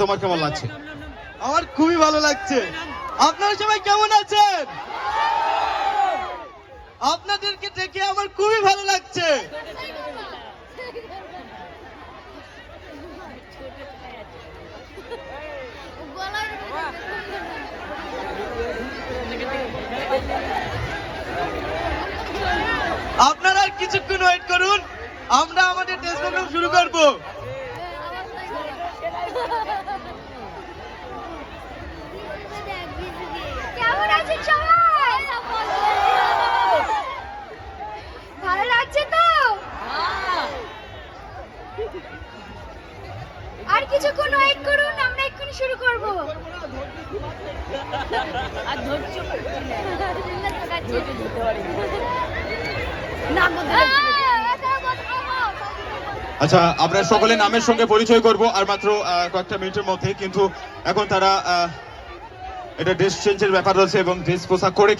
তোমার কেমন লাগছে? আমার খুবই ভালো লাগছে। আপনারা সবাই কেমন আছেন? আপনাদেরকে দেখে আমার খুবই ভালো লাগছে। আপনারা আর কিছুক্ষণ ওয়েট করুন, আমরা আমাদের টেস্ট প্রোগ্রাম শুরু করব। কেমন আছেন সবাই? ভালো লাগছে তো? আর কিছুক্ষণ ওয়েট করুন, আমরা এক্ষুনি শুরু করব। আর ধৈর্য আচ্ছা, আমরা সকলে নামের সঙ্গে পরিচয় করব আর মাত্র কয়েকটা মিনিটের মধ্যে, কিন্তু এখন তারা এটা ড্রেস চেঞ্জের ব্যাপার রয়েছে এবং ড্রেস পোশাক করে